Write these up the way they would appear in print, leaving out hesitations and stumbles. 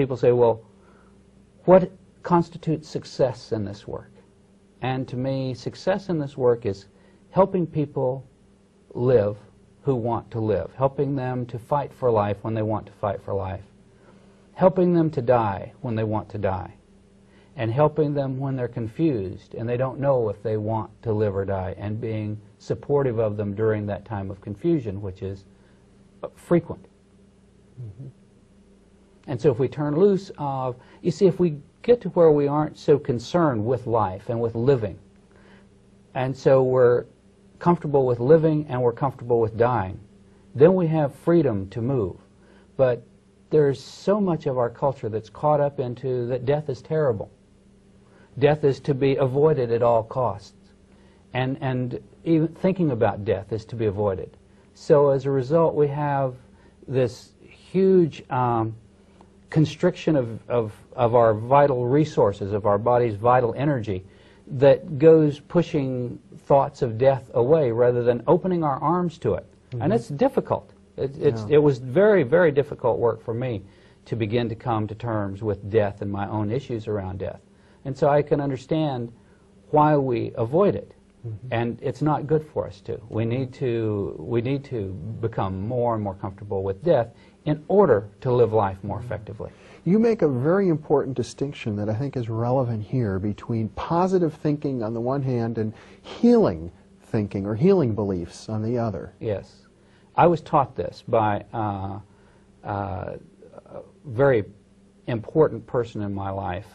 people say, well, what constitutes success in this work? And to me, success in this work is helping people live who want to live, helping them to fight for life when they want to fight for life, helping them to die when they want to die, and helping them when they're confused and they don't know if they want to live or die, and being supportive of them during that time of confusion, which is frequent. Mm-hmm. And so if we turn loose of, you see, if we get to where we aren't so concerned with life and with living, and so we're comfortable with living and we're comfortable with dying, then we have freedom to move. But there's so much of our culture that's caught up into that death is terrible. Death is to be avoided at all costs. And even thinking about death is to be avoided. So as a result, we have this huge constriction of our vital resources, of our body's vital energy, that goes pushing thoughts of death away rather than opening our arms to it. Mm-hmm. And it's difficult. It was very, very difficult work for me to begin to come to terms with death and my own issues around death. And so I can understand why we avoid it. Mm-hmm. And it's not good for us to. We need to become more and more comfortable with death in order to live life more effectively. You make a very important distinction that I think is relevant here between positive thinking on the one hand and healing thinking or healing beliefs on the other. Yes. I was taught this by a very important person in my life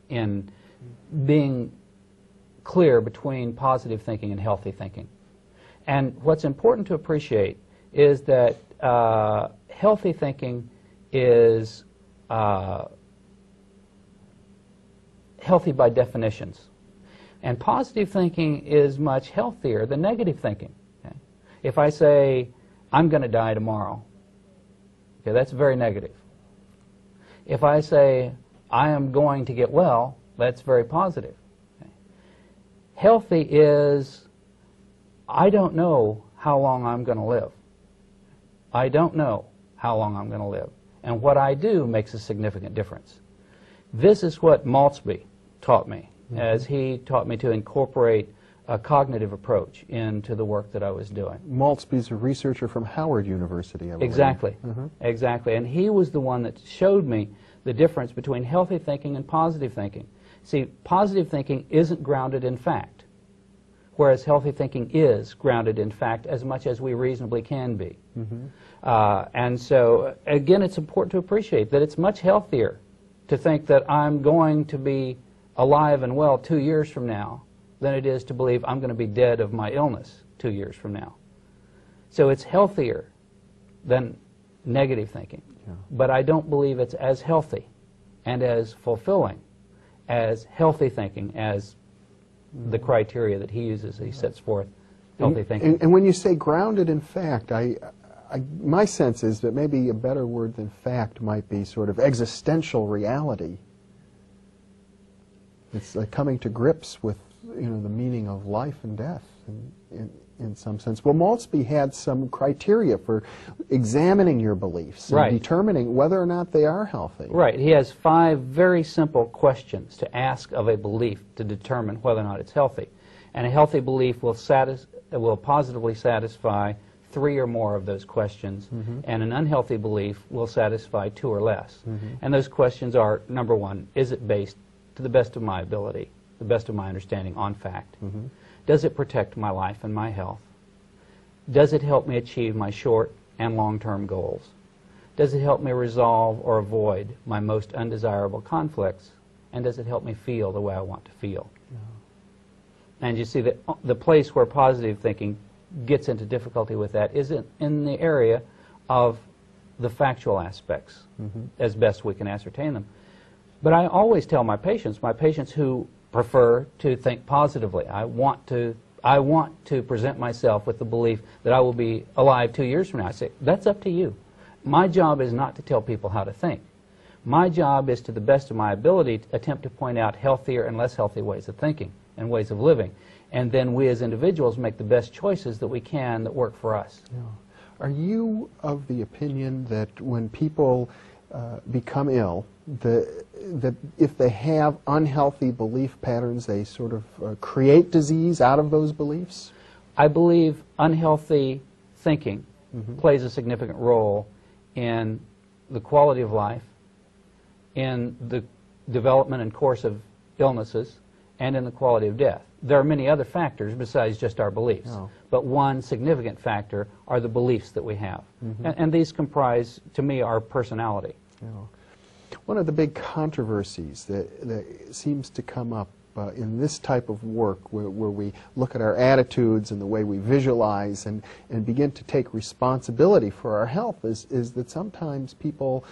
in being clear between positive thinking and healthy thinking. And what's important to appreciate is that healthy thinking is healthy by definitions. And positive thinking is much healthier than negative thinking. Okay? If I say, I'm going to die tomorrow, okay, that's very negative. If I say, I am going to get well, that's very positive. Okay? Healthy is, I don't know how long I'm going to live. I don't know how long I'm going to live. And what I do makes a significant difference. This is what Maltzby taught me, as he taught me to incorporate a cognitive approach into the work that I was doing. Maltzby's a researcher from Howard University, I believe. Exactly. Exactly. And he was the one that showed me the difference between healthy thinking and positive thinking. See, positive thinking isn't grounded in fact, whereas healthy thinking is grounded in fact as much as we reasonably can be. And so, again, it's important to appreciate that it's much healthier to think that I'm going to be alive and well 2 years from now than it is to believe I'm going to be dead of my illness 2 years from now. So it's healthier than negative thinking. Yeah. But I don't believe it's as healthy and as fulfilling as healthy thinking, as the criteria that he uses, he sets forth healthy thinking. And when you say grounded in fact, my sense is that maybe a better word than fact might be sort of existential reality. It's like coming to grips with, you know, the meaning of life and death in some sense. Well, Maltzby had some criteria for examining your beliefs and determining whether or not they are healthy. Right. He has 5 very simple questions to ask of a belief to determine whether or not it's healthy. And a healthy belief will positively satisfy 3 or more of those questions, and an unhealthy belief will satisfy 2 or less. And those questions are, number 1, is it based, to the best of my ability, the best of my understanding, on fact? Does it protect my life and my health? Does it help me achieve my short and long-term goals? Does it help me resolve or avoid my most undesirable conflicts? And does it help me feel the way I want to feel? And you see that the place where positive thinking gets into difficulty with that is in the area of the factual aspects, as best we can ascertain them. But I always tell my patients who prefer to think positively, I want to present myself with the belief that I will be alive 2 years from now. I say, that's up to you. My job is not to tell people how to think. My job is, to the best of my ability, to attempt to point out healthier and less healthy ways of thinking and ways of living. And then we as individuals make the best choices that we can that work for us. Yeah. Are you of the opinion that when people become ill, that if they have unhealthy belief patterns, they sort of create disease out of those beliefs? I believe unhealthy thinking plays a significant role in the quality of life, in the development and course of illnesses, and in the quality of death. There are many other factors besides just our beliefs, but one significant factor are the beliefs that we have. And these comprise, to me, our personality. One of the big controversies that seems to come up in this type of work, where we look at our attitudes and the way we visualize and begin to take responsibility for our health, is that sometimes people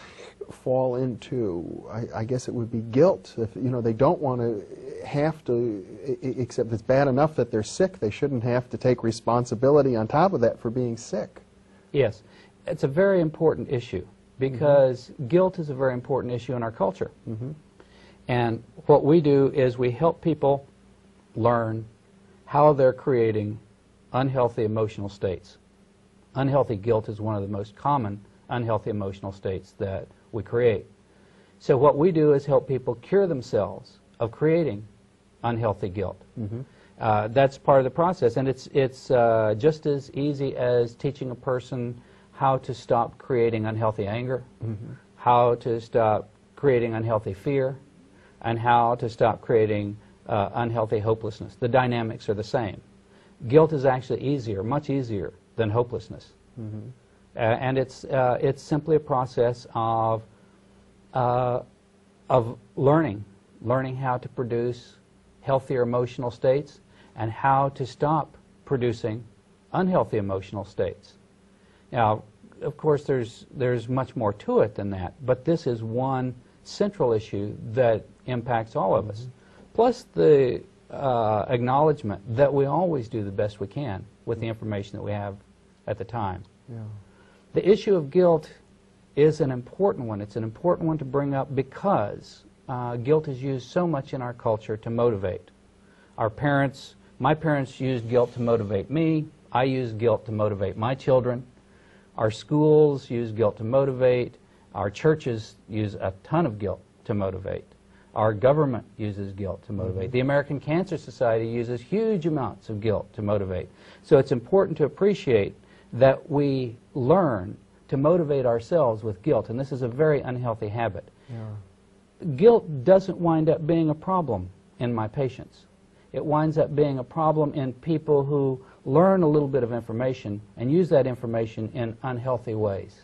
fall into, I guess it would be guilt. If they don't want to have to, except it's bad enough that they're sick, they shouldn't have to take responsibility on top of that for being sick. Yes, it's a very important issue, because guilt is a very important issue in our culture. And what we do is we help people learn how they're creating unhealthy emotional states. Unhealthy guilt is one of the most common unhealthy emotional states that we create. So what we do is help people cure themselves of creating unhealthy guilt. That's part of the process, and it's just as easy as teaching a person how to stop creating unhealthy anger, how to stop creating unhealthy fear, and how to stop creating unhealthy hopelessness. The dynamics are the same. Guilt is actually easier, much easier than hopelessness. And it's simply a process of learning how to produce healthier emotional states and how to stop producing unhealthy emotional states. Now, of course, there's much more to it than that, but this is one central issue that impacts all of us. Plus the acknowledgement that we always do the best we can with the information that we have at the time. The issue of guilt is an important one. It's an important one to bring up because guilt is used so much in our culture to motivate. My parents used guilt to motivate me. I use guilt to motivate my children. Our schools use guilt to motivate. Our churches use a ton of guilt to motivate. Our government uses guilt to motivate. The American Cancer Society uses huge amounts of guilt to motivate. So it's important to appreciate that we learn to motivate ourselves with guilt, and this is a very unhealthy habit. Guilt doesn't wind up being a problem in my patients. It winds up being a problem in people who learn a little bit of information and use that information in unhealthy ways.